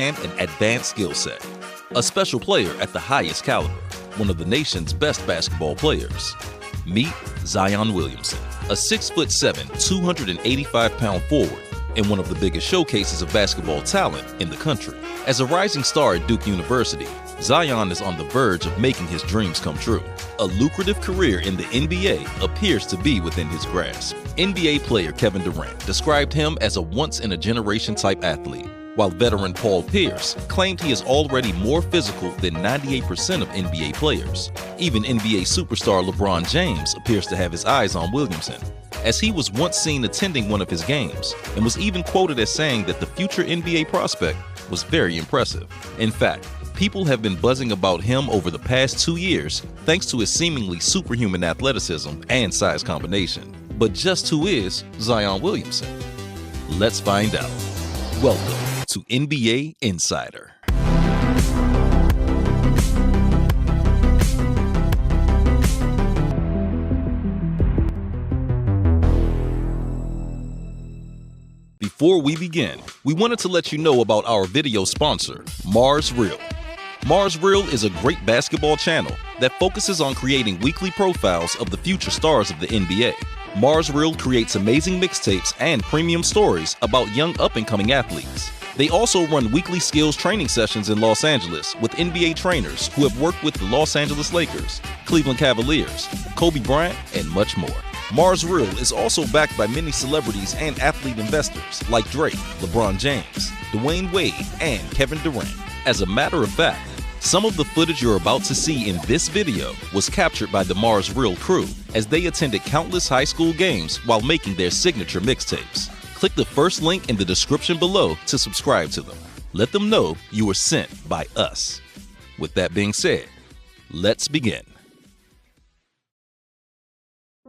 and an advanced skill set. A special player at the highest caliber, one of the nation's best basketball players. Meet Zion Williamson, a 6'7", 285-pound forward, and one of the biggest showcases of basketball talent in the country. As a rising star at Duke University, Zion is on the verge of making his dreams come true. A lucrative career in the NBA appears to be within his grasp. NBA player Kevin Durant described him as a once-in-a-generation type athlete, while veteran Paul Pierce claimed he is already more physical than 98% of NBA players. Even NBA superstar LeBron James appears to have his eyes on Williamson, as he was once seen attending one of his games and was even quoted as saying that the future NBA prospect was very impressive. In fact, people have been buzzing about him over the past 2 years thanks to his seemingly superhuman athleticism and size combination. But just who is Zion Williamson? Let's find out. Welcome to NBA Insider. Before we begin, we wanted to let you know about our video sponsor, Mars Real. Mars Real is a great basketball channel that focuses on creating weekly profiles of the future stars of the NBA. Mars Real creates amazing mixtapes and premium stories about young up-and-coming athletes. They also run weekly skills training sessions in Los Angeles with NBA trainers who have worked with the Los Angeles Lakers, Cleveland Cavaliers, Kobe Bryant, and much more. Mars Real is also backed by many celebrities and athlete investors like Drake, LeBron James, Dwayne Wade, and Kevin Durant. As a matter of fact, some of the footage you're about to see in this video was captured by the Mars Real crew as they attended countless high school games while making their signature mixtapes. Click the first link in the description below to subscribe to them. Let them know you were sent by us. With that being said, let's begin.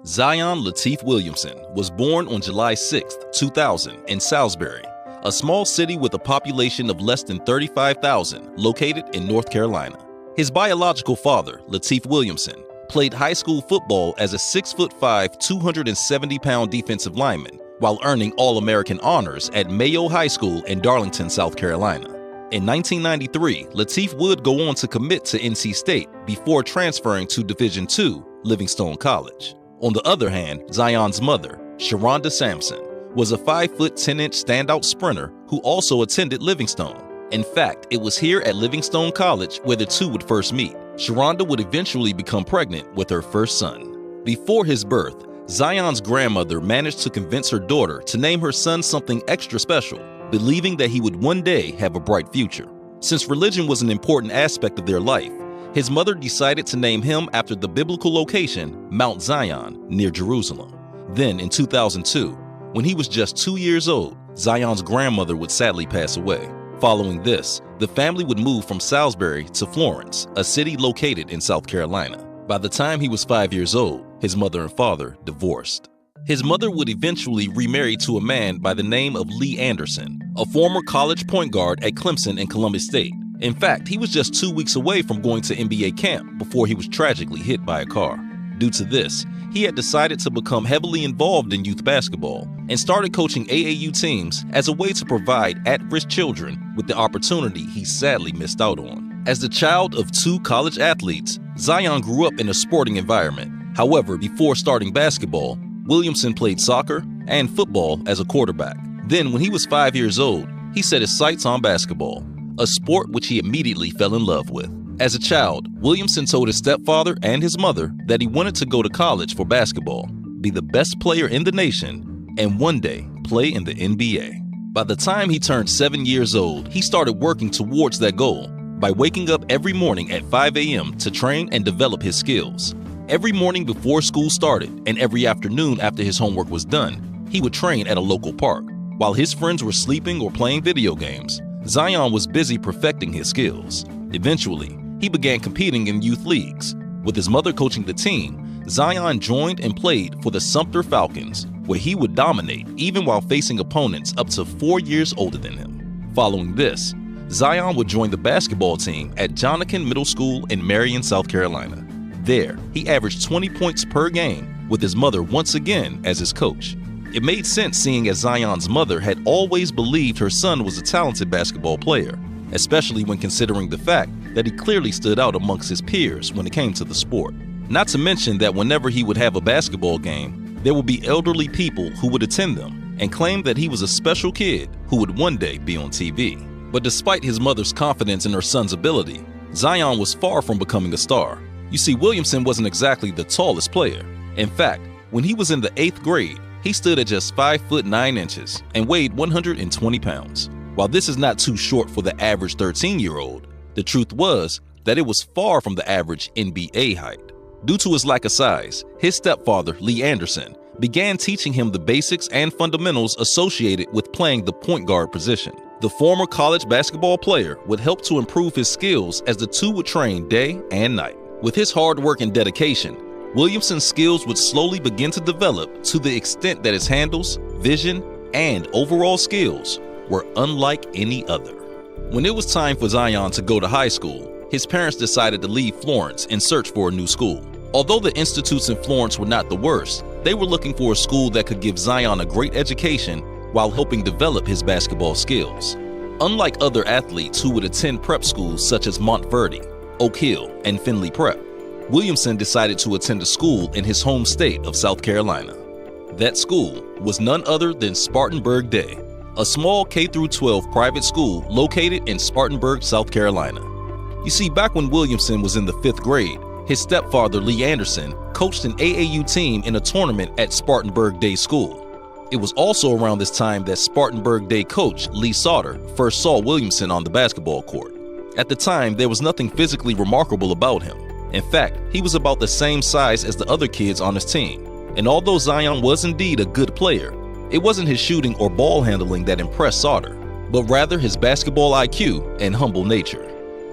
Zion Lateef Williamson was born on July 6, 2000 in Salisbury, a small city with a population of less than 35,000 located in North Carolina. His biological father, Lateef Williamson, played high school football as a 6'5", 270-pound defensive lineman while earning All-American honors at Mayo High School in Darlington, South Carolina. In 1993, Lateef would go on to commit to NC State before transferring to Division II Livingstone College. On the other hand, Zion's mother, Sharonda Sampson, was a 5'10" standout sprinter who also attended Livingstone. In fact, it was here at Livingstone College where the two would first meet. Sharonda would eventually become pregnant with her first son. Before his birth, Zion's grandmother managed to convince her daughter to name her son something extra special, believing that he would one day have a bright future. Since religion was an important aspect of their life, his mother decided to name him after the biblical location, Mount Zion, near Jerusalem. Then, in 2002, when he was just 2 years old, Zion's grandmother would sadly pass away. Following this, the family would move from Salisbury to Florence, a city located in South Carolina. By the time he was 5 years old, his mother and father divorced. His mother would eventually remarry to a man by the name of Lee Anderson, a former college point guard at Clemson and Columbus State. In fact, he was just 2 weeks away from going to NBA camp before he was tragically hit by a car. Due to this, he had decided to become heavily involved in youth basketball and started coaching AAU teams as a way to provide at-risk children with the opportunity he sadly missed out on. As the child of two college athletes, Zion grew up in a sporting environment. However, before starting basketball, Williamson played soccer and football as a quarterback. Then, when he was 5 years old, he set his sights on basketball, a sport which he immediately fell in love with. As a child, Williamson told his stepfather and his mother that he wanted to go to college for basketball, be the best player in the nation, and one day play in the NBA. By the time he turned 7 years old, he started working towards that goal by waking up every morning at 5 a.m. to train and develop his skills. Every morning before school started and every afternoon after his homework was done, he would train at a local park. While his friends were sleeping or playing video games, Zion was busy perfecting his skills. Eventually, he began competing in youth leagues. With his mother coaching the team, Zion joined and played for the Sumter Falcons, where he would dominate even while facing opponents up to 4 years older than him. Following this, Zion would join the basketball team at Jonakin Middle School in Marion, South Carolina. There, he averaged 20 points per game, with his mother once again as his coach. It made sense seeing as Zion's mother had always believed her son was a talented basketball player. especially when considering the fact that he clearly stood out amongst his peers when it came to the sport. Not to mention that whenever he would have a basketball game, there would be elderly people who would attend them and claim that he was a special kid who would one day be on TV. But despite his mother's confidence in her son's ability, Zion was far from becoming a star. You see, Williamson wasn't exactly the tallest player. In fact, when he was in the 8th grade, he stood at just 5 foot 9 inches and weighed 120 pounds. While this is not too short for the average 13-year-old, the truth was that it was far from the average NBA height. Due to his lack of size, his stepfather, Lee Anderson, began teaching him the basics and fundamentals associated with playing the point guard position. The former college basketball player would help to improve his skills as the two would train day and night. With his hard work and dedication, Williamson's skills would slowly begin to develop to the extent that his handles, vision, and overall skills were unlike any other. When it was time for Zion to go to high school, his parents decided to leave Florence in search for a new school. Although the institutes in Florence were not the worst, they were looking for a school that could give Zion a great education while helping develop his basketball skills. Unlike other athletes who would attend prep schools such as Montverde, Oak Hill, and Findlay Prep, Williamson decided to attend a school in his home state of South Carolina. That school was none other than Spartanburg Day, a small K-12 private school located in Spartanburg, South Carolina. You see, back when Williamson was in the 5th grade, his stepfather, Lee Anderson, coached an AAU team in a tournament at Spartanburg Day School. It was also around this time that Spartanburg Day coach Lee Sauter first saw Williamson on the basketball court. At the time, there was nothing physically remarkable about him. In fact, he was about the same size as the other kids on his team. And although Zion was indeed a good player, it wasn't his shooting or ball handling that impressed Sauter, but rather his basketball IQ and humble nature.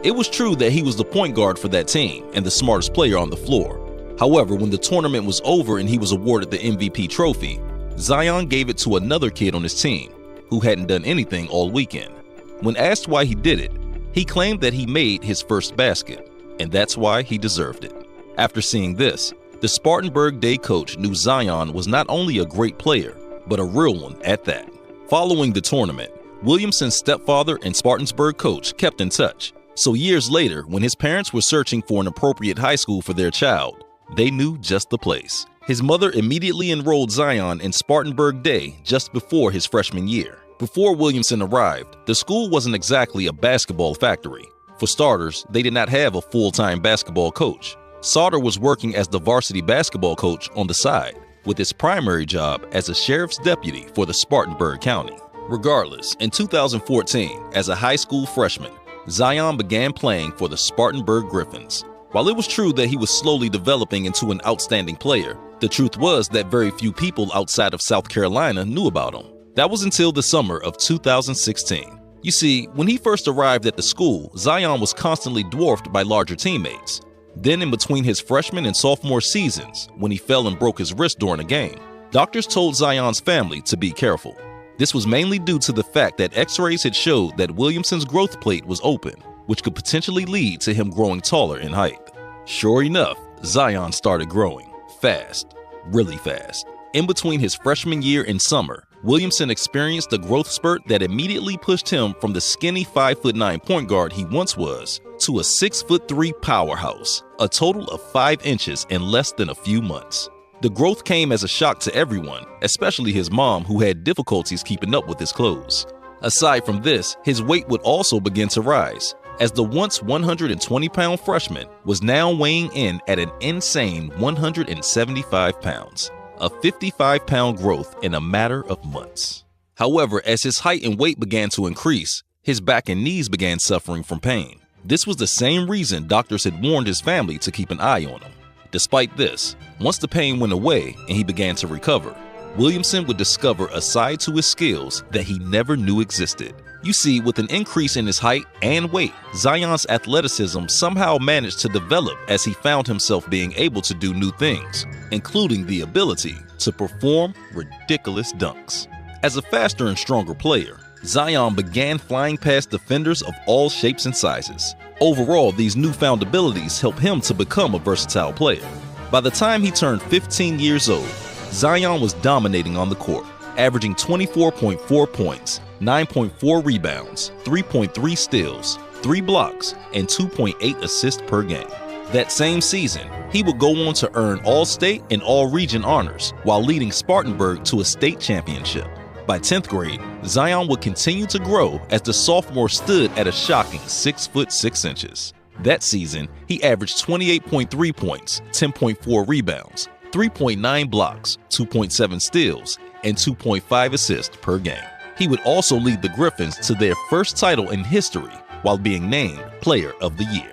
It was true that he was the point guard for that team and the smartest player on the floor. However, when the tournament was over and he was awarded the MVP trophy, Zion gave it to another kid on his team who hadn't done anything all weekend. When asked why he did it, he claimed that he made his first basket, and that's why he deserved it. After seeing this, the Spartanburg Day coach knew Zion was not only a great player, but a real one at that. Following the tournament, Williamson's stepfather and Spartanburg coach kept in touch. So years later, when his parents were searching for an appropriate high school for their child, they knew just the place. His mother immediately enrolled Zion in Spartanburg Day just before his freshman year. Before Williamson arrived, the school wasn't exactly a basketball factory. For starters, they did not have a full-time basketball coach. Sauter was working as the varsity basketball coach on the side, with his primary job as a sheriff's deputy for the Spartanburg County. Regardless, in 2014, as a high school freshman, Zion began playing for the Spartanburg Griffins. While it was true that he was slowly developing into an outstanding player, the truth was that very few people outside of South Carolina knew about him. That was until the summer of 2016. You see, when he first arrived at the school, Zion was constantly dwarfed by larger teammates. Then in between his freshman and sophomore seasons, when he fell and broke his wrist during a game, doctors told Zion's family to be careful. This was mainly due to the fact that x-rays had showed that Williamson's growth plate was open, which could potentially lead to him growing taller in height. Sure enough, Zion started growing fast, really fast. In between his freshman year and summer, Williamson experienced a growth spurt that immediately pushed him from the skinny 5'9" point guard he once was to a 6'3" powerhouse, a total of 5 inches in less than a few months. The growth came as a shock to everyone, especially his mom, who had difficulties keeping up with his clothes. Aside from this, his weight would also begin to rise, as the once 120-pound freshman was now weighing in at an insane 175 pounds, a 55-pound growth in a matter of months. However, as his height and weight began to increase, his back and knees began suffering from pain. This was the same reason doctors had warned his family to keep an eye on him. Despite this, once the pain went away and he began to recover, Williamson would discover a side to his skills that he never knew existed. You see, with an increase in his height and weight, Zion's athleticism somehow managed to develop as he found himself being able to do new things, including the ability to perform ridiculous dunks. As a faster and stronger player, Zion began flying past defenders of all shapes and sizes. Overall, these newfound abilities helped him to become a versatile player. By the time he turned 15 years old, Zion was dominating on the court. averaging 24.4 points, 9.4 rebounds, 3.3 steals, 3 blocks, and 2.8 assists per game. That same season, he would go on to earn All-State and All-Region honors while leading Spartanburg to a state championship. By 10th grade, Zion would continue to grow as the sophomore stood at a shocking 6 foot 6 inches. That season, he averaged 28.3 points, 10.4 rebounds, 3.9 blocks, 2.7 steals, and 2.5 assists per game. He would also lead the Griffins to their first title in history while being named Player of the Year.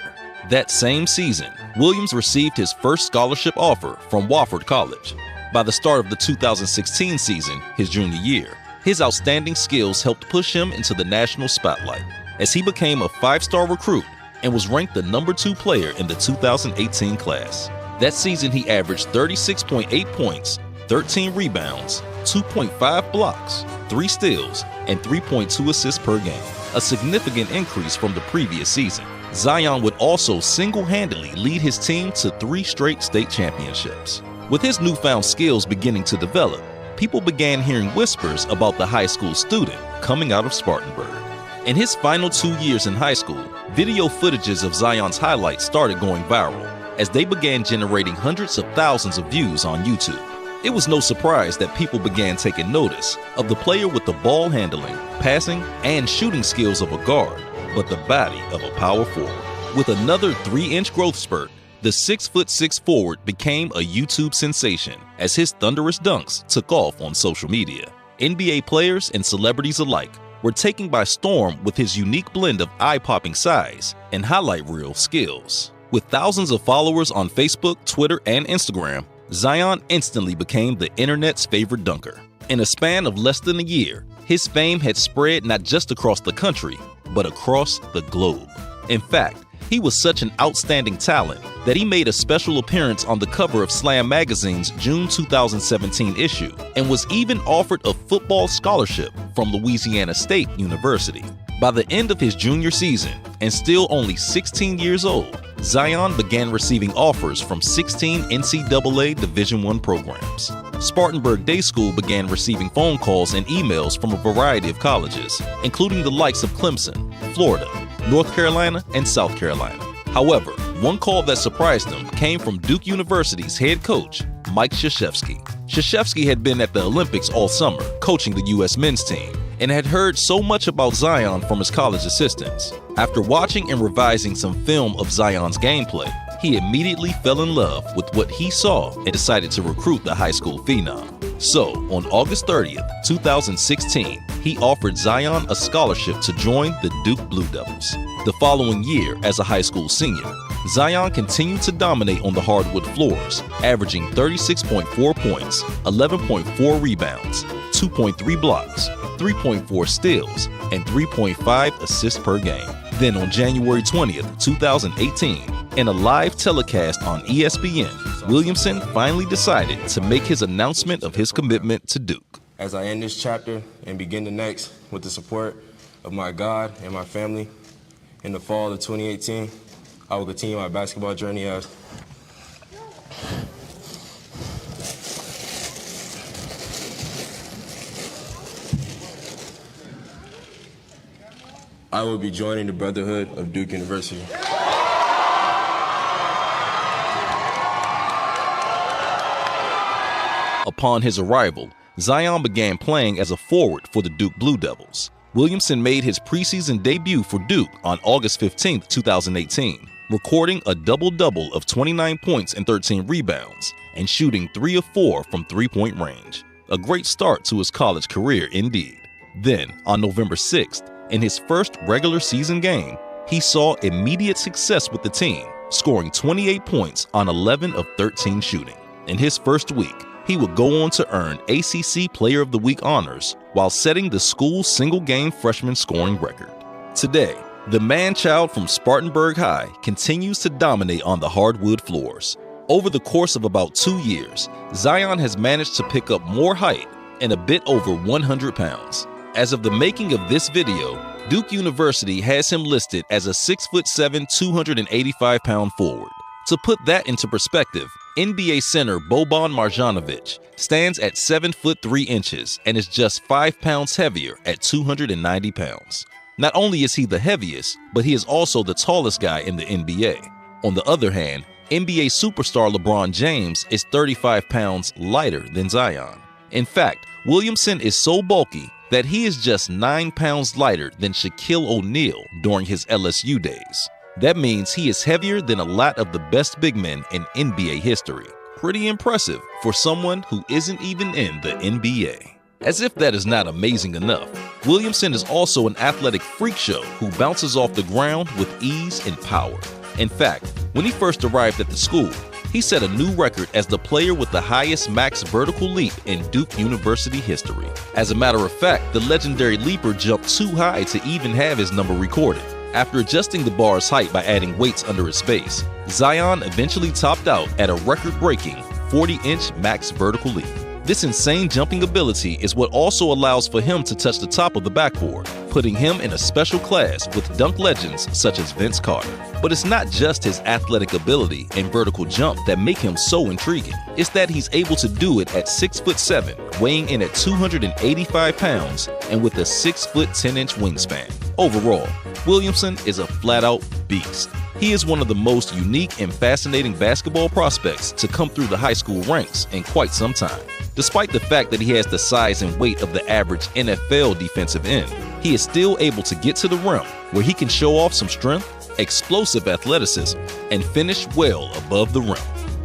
That same season, Williams received his first scholarship offer from Wofford College. By the start of the 2016 season, his junior year, his outstanding skills helped push him into the national spotlight as he became a 5-star recruit and was ranked the #2 player in the 2018 class. That season, he averaged 36.8 points, 13 rebounds, 2.5 blocks, 3 steals, and 3.2 assists per game, a significant increase from the previous season. Zion would also single-handedly lead his team to 3 straight state championships. With his newfound skills beginning to develop, people began hearing whispers about the high school student coming out of Spartanburg. In his final 2 years in high school, video footages of Zion's highlights started going viral as they began generating hundreds of thousands of views on YouTube. It was no surprise that people began taking notice of the player with the ball handling, passing, and shooting skills of a guard, but the body of a power forward. With another 3-inch growth spurt, the 6 foot 6 forward became a YouTube sensation as his thunderous dunks took off on social media. NBA players and celebrities alike were taken by storm with his unique blend of eye-popping size and highlight reel skills. With thousands of followers on Facebook, Twitter, and Instagram, Zion instantly became the internet's favorite dunker. In a span of less than a year, his fame had spread not just across the country, but across the globe. In fact, he was such an outstanding talent that he made a special appearance on the cover of Slam Magazine's June 2017 issue and was even offered a football scholarship from Louisiana State University. By the end of his junior season, and still only 16 years old, Zion began receiving offers from 16 NCAA Division I programs. Spartanburg Day School began receiving phone calls and emails from a variety of colleges, including the likes of Clemson, Florida, North Carolina, and South Carolina. However, one call that surprised him came from Duke University's head coach, Mike Krzyzewski. Krzyzewski had been at the Olympics all summer, coaching the U.S. men's team, and had heard so much about Zion from his college assistants. After watching and revising some film of Zion's gameplay, he immediately fell in love with what he saw and decided to recruit the high school phenom. So, on August 30th, 2016, he offered Zion a scholarship to join the Duke Blue Devils. The following year, as a high school senior, Zion continued to dominate on the hardwood floors, averaging 36.4 points, 11.4 rebounds, 2.3 blocks, 3.4 steals, and 3.5 assists per game. Then on January 20th, 2018, in a live telecast on ESPN, Williamson finally decided to make his announcement of his commitment to Duke. As I end this chapter and begin the next with the support of my God and my family, in the fall of 2018, I will continue my basketball journey as I will be joining the Brotherhood of Duke University. Upon his arrival, Zion began playing as a forward for the Duke Blue Devils. Williamson made his preseason debut for Duke on August 15, 2018, recording a double-double of 29 points and 13 rebounds and shooting 3 of 4 from three-point range. A great start to his college career indeed. Then, on November 6th, in his first regular season game, he saw immediate success with the team, scoring 28 points on 11 of 13 shooting. In his first week, he would go on to earn ACC Player of the Week honors while setting the school's single-game freshman scoring record. Today, the man-child from Spartanburg High continues to dominate on the hardwood floors. Over the course of about 2 years, Zion has managed to pick up more height and a bit over 100 pounds. As of the making of this video, Duke University has him listed as a 6'7", 285-pound forward. To put that into perspective, NBA center Boban Marjanovic stands at 7'3" and is just 5 pounds heavier at 290 pounds. Not only is he the heaviest, but he is also the tallest guy in the NBA. On the other hand, NBA superstar LeBron James is 35 pounds lighter than Zion. In fact, Williamson is so bulky that he is just 9 pounds lighter than Shaquille O'Neal during his LSU days. That means he is heavier than a lot of the best big men in NBA history. Pretty impressive for someone who isn't even in the NBA. As if that is not amazing enough, Williamson is also an athletic freak show who bounces off the ground with ease and power. In fact, when he first arrived at the school, he set a new record as the player with the highest max vertical leap in Duke University history. As a matter of fact, the legendary leaper jumped too high to even have his number recorded. After adjusting the bar's height by adding weights under his base, Zion eventually topped out at a record-breaking 40-inch max vertical leap. This insane jumping ability is what also allows for him to touch the top of the backboard, putting him in a special class with dunk legends such as Vince Carter. But it's not just his athletic ability and vertical jump that make him so intriguing. It's that he's able to do it at 6'7", weighing in at 285 pounds and with a 6'10" wingspan. Overall, Williamson is a flat-out beast. He is one of the most unique and fascinating basketball prospects to come through the high school ranks in quite some time. Despite the fact that he has the size and weight of the average NFL defensive end, he is still able to get to the rim where he can show off some strength, explosive athleticism, and finish well above the rim.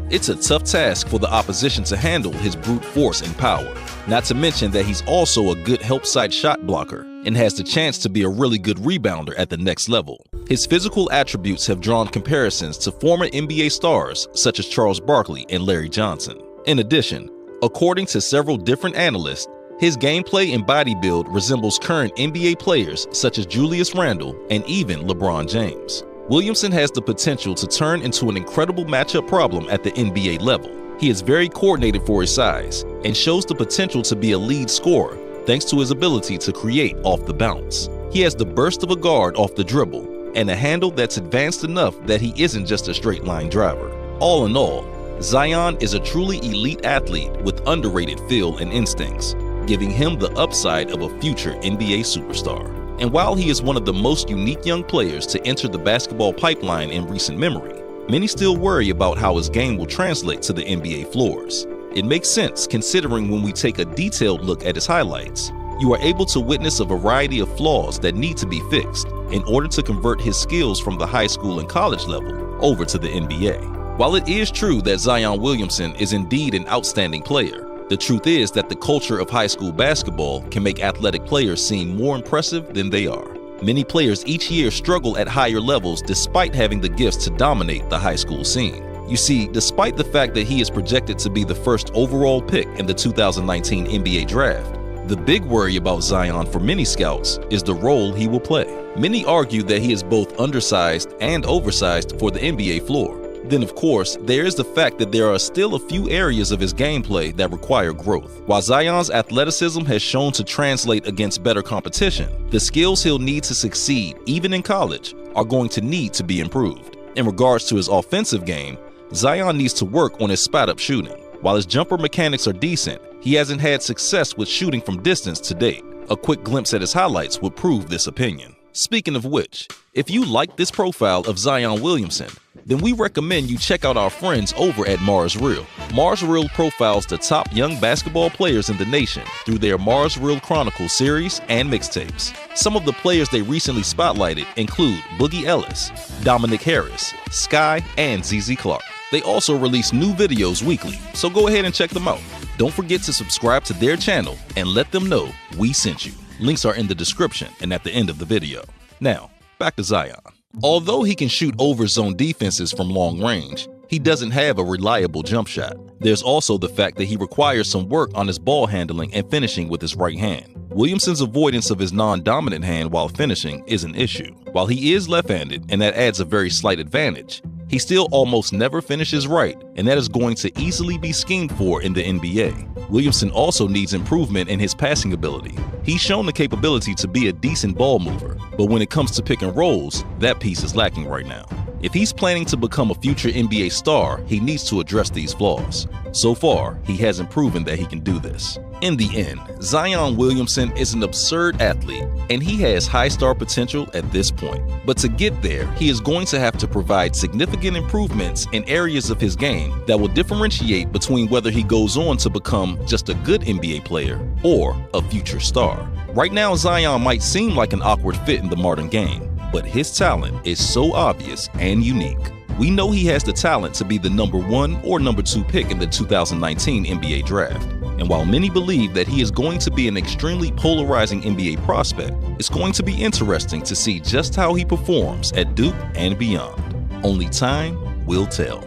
It's a tough task for the opposition to handle his brute force and power, not to mention that he's also a good help side shot blocker and has the chance to be a really good rebounder at the next level. His physical attributes have drawn comparisons to former NBA stars such as Charles Barkley and Larry Johnson. In addition, according to several different analysts, his gameplay and body build resembles current NBA players such as Julius Randle and even LeBron James. Williamson has the potential to turn into an incredible matchup problem at the NBA level. He is very coordinated for his size and shows the potential to be a lead scorer thanks to his ability to create off the bounce. He has the burst of a guard off the dribble and a handle that's advanced enough that he isn't just a straight line driver. All in all, Zion is a truly elite athlete with underrated feel and instincts, giving him the upside of a future NBA superstar. And while he is one of the most unique young players to enter the basketball pipeline in recent memory, many still worry about how his game will translate to the NBA floors. It makes sense considering when we take a detailed look at his highlights, you are able to witness a variety of flaws that need to be fixed in order to convert his skills from the high school and college level over to the NBA. While it is true that Zion Williamson is indeed an outstanding player, the truth is that the culture of high school basketball can make athletic players seem more impressive than they are. Many players each year struggle at higher levels despite having the gifts to dominate the high school scene. You see, despite the fact that he is projected to be the first overall pick in the 2019 NBA draft, the big worry about Zion for many scouts is the role he will play. Many argue that he is both undersized and oversized for the NBA floor. Then, of course, there is the fact that there are still a few areas of his gameplay that require growth. While Zion's athleticism has shown to translate against better competition, the skills he'll need to succeed, even in college, are going to need to be improved. In regards to his offensive game, Zion needs to work on his spot-up shooting. While his jumper mechanics are decent, he hasn't had success with shooting from distance to date. A quick glimpse at his highlights would prove this opinion. Speaking of which, if you like this profile of Zion Williamson, then we recommend you check out our friends over at Mars Real. Mars Real profiles the top young basketball players in the nation through their Mars Real Chronicles series and mixtapes. Some of the players they recently spotlighted include Boogie Ellis, Dominic Harris, Sky, and ZZ Clark. They also release new videos weekly, so go ahead and check them out. Don't forget to subscribe to their channel and let them know we sent you. Links are in the description and at the end of the video. Now, back to Zion. Although he can shoot over zone defenses from long range, he doesn't have a reliable jump shot. There's also the fact that he requires some work on his ball handling and finishing with his right hand. Williamson's avoidance of his non-dominant hand while finishing is an issue. While he is left-handed, and that adds a very slight advantage, he still almost never finishes right, and that is going to easily be schemed for in the NBA. Williamson also needs improvement in his passing ability. He's shown the capability to be a decent ball mover, but when it comes to pick and rolls, that piece is lacking right now. If he's planning to become a future NBA star, he needs to address these flaws. So far, he hasn't proven that he can do this. In the end, Zion Williamson is an absurd athlete, and he has high star potential at this point. But to get there, he is going to have to provide significant improvements in areas of his game that will differentiate between whether he goes on to become just a good NBA player or a future star. Right now, Zion might seem like an awkward fit in the modern game, but his talent is so obvious and unique. We know he has the talent to be the number 1 or number 2 pick in the 2019 NBA draft. And while many believe that he is going to be an extremely polarizing NBA prospect, it's going to be interesting to see just how he performs at Duke and beyond. Only time will tell.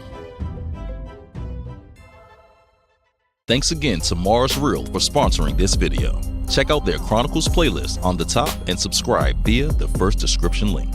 Thanks again to Mars Real for sponsoring this video. Check out their Chronicles playlist on the top and subscribe via the first description link.